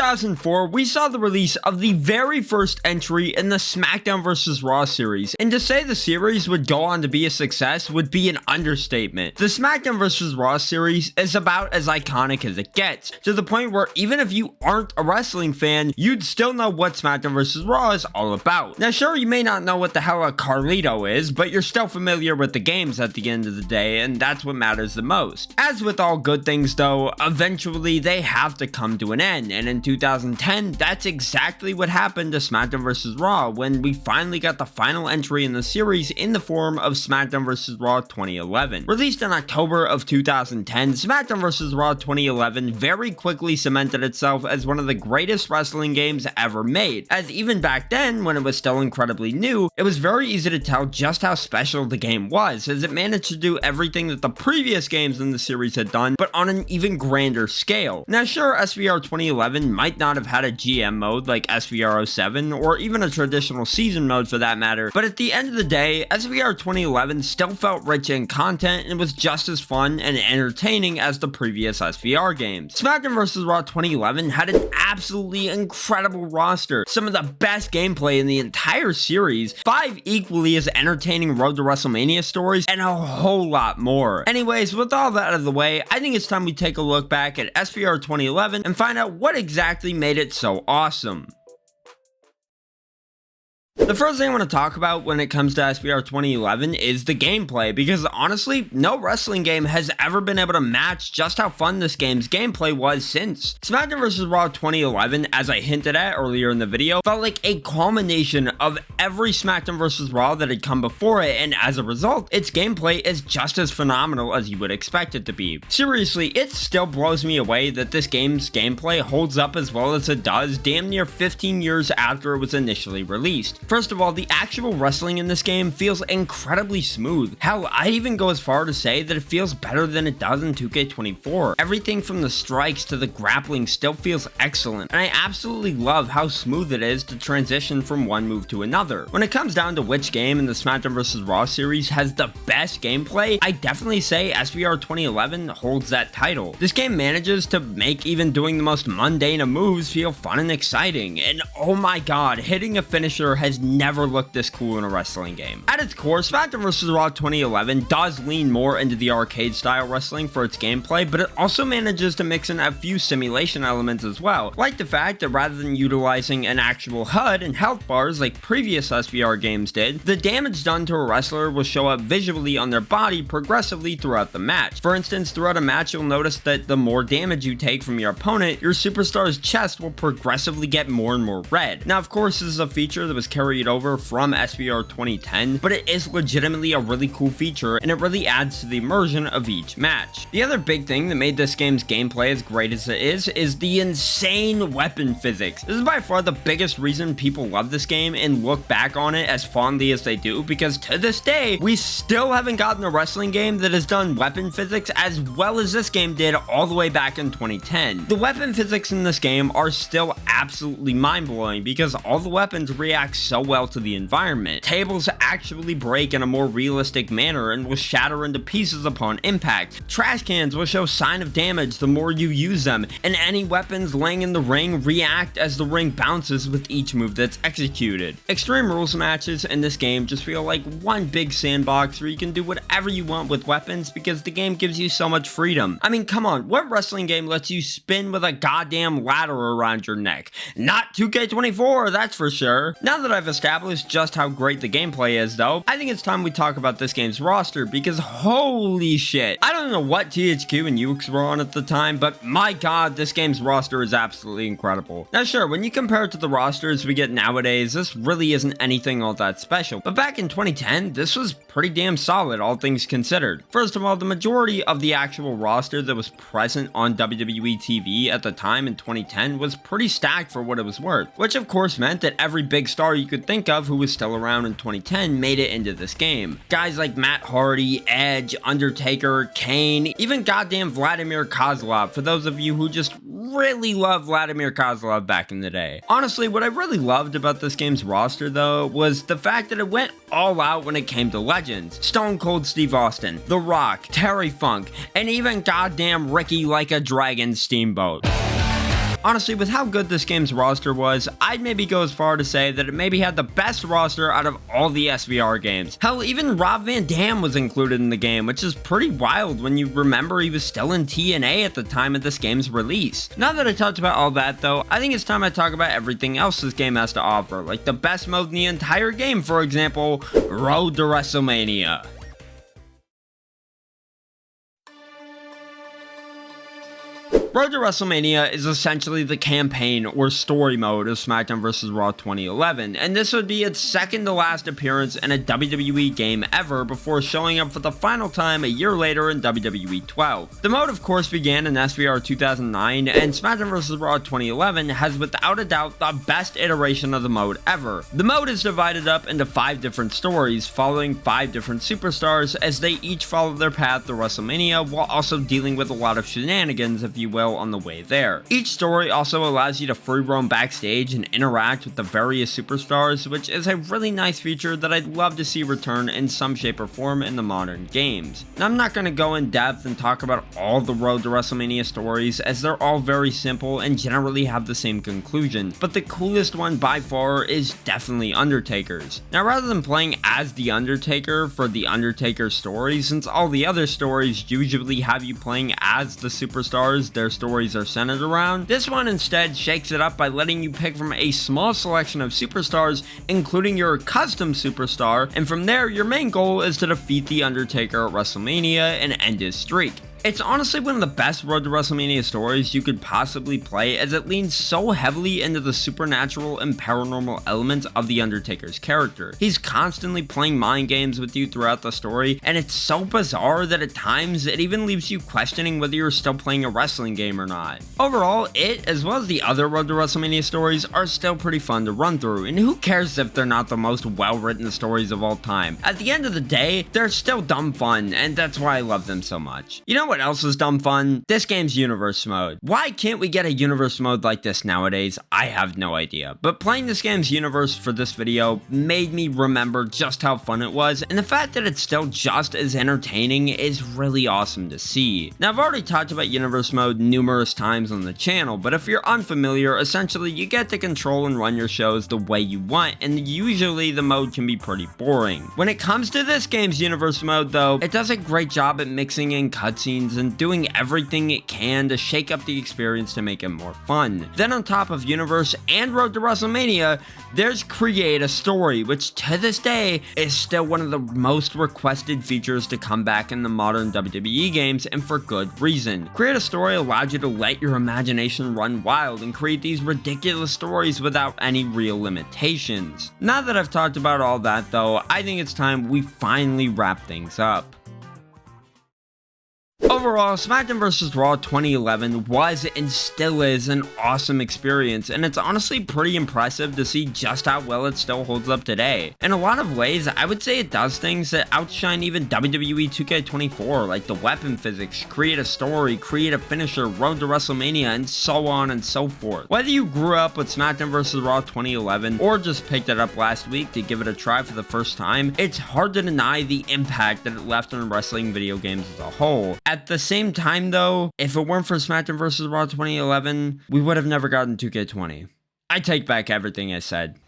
2004, we saw the release of the very first entry in the Smackdown vs. Raw series, and to say the series would go on to be a success would be an understatement. The Smackdown vs. Raw series is about as iconic as it gets, to the point where even if you aren't a wrestling fan, you'd still know what Smackdown vs. Raw is all about. Now sure, you may not know what the hell a Carlito is, but you're still familiar with the games at the end of the day, and that's what matters the most. As with all good things though, eventually they have to come to an end, and in 2010, that's exactly what happened to Smackdown vs. Raw when we finally got the final entry in the series in the form of Smackdown vs. Raw 2011. Released in October of 2010, Smackdown vs. Raw 2011 very quickly cemented itself as one of the greatest wrestling games ever made, as even back then, when it was still incredibly new, it was very easy to tell just how special the game was, as it managed to do everything that the previous games in the series had done, but on an even grander scale. Now sure, SVR 2011 might not have had a GM mode like SVR 07, or even a traditional season mode for that matter, but at the end of the day, SVR 2011 still felt rich in content and was just as fun and entertaining as the previous SVR games. Smackdown vs. Raw 2011 had an absolutely incredible roster, some of the best gameplay in the entire series, 5 equally as entertaining Road to WrestleMania stories, and a whole lot more. Anyways, with all that out of the way, I think it's time we take a look back at SVR 2011 and find out what exactly made it so awesome. The first thing I want to talk about when it comes to SVR 2011 is the gameplay, because honestly, no wrestling game has ever been able to match just how fun this game's gameplay was since. Smackdown vs. Raw 2011, as I hinted at earlier in the video, felt like a culmination of every Smackdown vs. Raw that had come before it, and as a result, its gameplay is just as phenomenal as you would expect it to be. Seriously, it still blows me away that this game's gameplay holds up as well as it does damn near 15 years after it was initially released. First of all, the actual wrestling in this game feels incredibly smooth. Hell, I'd even go as far to say that it feels better than it does in 2K24. Everything from the strikes to the grappling still feels excellent, and I absolutely love how smooth it is to transition from one move to another. When it comes down to which game in the Smackdown vs. Raw series has the best gameplay, I definitely say SVR 2011 holds that title. This game manages to make even doing the most mundane of moves feel fun and exciting, and oh my god, hitting a finisher has never looked this cool in a wrestling game. At its core, Smackdown vs. Raw 2011 does lean more into the arcade style wrestling for its gameplay, but it also manages to mix in a few simulation elements as well, like the fact that rather than utilizing an actual HUD and health bars like previous SVR games did, the damage done to a wrestler will show up visually on their body progressively throughout the match. For instance, throughout a match you'll notice that the more damage you take from your opponent, your superstar's chest will progressively get more and more red. Now of course this is a feature that was carried over from SVR 2010, but it is legitimately a really cool feature and it really adds to the immersion of each match. The other big thing that made this game's gameplay as great as it is the insane weapon physics. This is by far the biggest reason people love this game and look back on it as fondly as they do, because to this day, we still haven't gotten a wrestling game that has done weapon physics as well as this game did all the way back in 2010. The weapon physics in this game are still absolutely mind-blowing because all the weapons react so well to the environment. Tables actually break in a more realistic manner and will shatter into pieces upon impact. Trash cans will show sign of damage the more you use them, and any weapons laying in the ring react as the ring bounces with each move that's executed. Extreme Rules matches in this game just feel like one big sandbox where you can do whatever you want with weapons because the game gives you so much freedom. I mean, come on, what wrestling game lets you spin with a goddamn ladder around your neck? Not 2K24, that's for sure. Now that I've established just how great the gameplay is though, I think it's time we talk about this game's roster, because holy shit, I don't know what THQ and Yukes were on at the time, but my god, this game's roster is absolutely incredible. Now sure, when you compare it to the rosters we get nowadays, this really isn't anything all that special, but back in 2010, this was pretty damn solid, all things considered. First of all, the majority of the actual roster that was present on WWE TV at the time in 2010 was pretty stacked for what it was worth, which of course meant that every big star you could think of who was still around in 2010 made it into this game. Guys like Matt Hardy, Edge, Undertaker, Kane, even goddamn Vladimir Kozlov, for those of you who just really loved Vladimir Kozlov back in the day. Honestly, what I really loved about this game's roster though was the fact that it went all out when it came to legends. Stone Cold Steve Austin, The Rock, Terry Funk, and even goddamn Ricky like a Dragon Steamboat. Honestly, with how good this game's roster was, I'd maybe go as far to say that it maybe had the best roster out of all the SVR games. Hell, even Rob Van Dam was included in the game, which is pretty wild when you remember he was still in TNA at the time of this game's release. Now that I talked about all that though, I think it's time I talk about everything else this game has to offer, like the best mode in the entire game, for example, Road to WrestleMania. Road to WrestleMania is essentially the campaign or story mode of SmackDown vs. Raw 2011, and this would be its second to last appearance in a WWE game ever before showing up for the final time a year later in WWE 12. The mode of course began in SVR 2009, and SmackDown vs. Raw 2011 has without a doubt the best iteration of the mode ever. The mode is divided up into 5 different stories, following 5 different superstars as they each follow their path to WrestleMania while also dealing with a lot of shenanigans, if you will, on the way there. Each story also allows you to free roam backstage and interact with the various superstars, which is a really nice feature that I'd love to see return in some shape or form in the modern games. Now, I'm not going to go in depth and talk about all the Road to WrestleMania stories, as they're all very simple and generally have the same conclusion, but the coolest one by far is definitely Undertaker's. Now, rather than playing as The Undertaker for the Undertaker story, since all the other stories usually have you playing as the superstars their stories are centered around, this one instead shakes it up by letting you pick from a small selection of superstars, including your custom superstar, and from there your main goal is to defeat The Undertaker at WrestleMania and end his streak. It's honestly one of the best Road to WrestleMania stories you could possibly play, as it leans so heavily into the supernatural and paranormal elements of The Undertaker's character. He's constantly playing mind games with you throughout the story, and it's so bizarre that at times it even leaves you questioning whether you're still playing a wrestling game or not. Overall, it, as well as the other Road to WrestleMania stories, are still pretty fun to run through, and who cares if they're not the most well-written stories of all time? At the end of the day, they're still dumb fun, and that's why I love them so much. You know what else is dumb fun? This game's universe mode. Why can't we get a universe mode like this nowadays? I have no idea, but playing this game's universe for this video made me remember just how fun it was, and the fact that it's still just as entertaining is really awesome to see. Now, I've already talked about universe mode numerous times on the channel, but if you're unfamiliar, essentially you get to control and run your shows the way you want, and usually the mode can be pretty boring. When it comes to this game's universe mode though, it does a great job at mixing in cutscenes and doing everything it can to shake up the experience to make it more fun. Then on top of Universe and Road to WrestleMania, there's Create a Story, which to this day is still one of the most requested features to come back in the modern WWE games, and for good reason. Create a Story allows you to let your imagination run wild and create these ridiculous stories without any real limitations. Now that I've talked about all that though, I think it's time we finally wrap things up. Overall, SmackDown vs. Raw 2011 was and still is an awesome experience, and it's honestly pretty impressive to see just how well it still holds up today. In a lot of ways, I would say it does things that outshine even WWE 2K24, like the weapon physics, create a story, create a finisher, Road to WrestleMania, and so on and so forth. Whether you grew up with SmackDown vs. Raw 2011 or just picked it up last week to give it a try for the first time, it's hard to deny the impact that it left on wrestling video games as a whole. At the same time though, if it weren't for SmackDown vs. Raw 2011, we would have never gotten 2K20. I take back everything I said.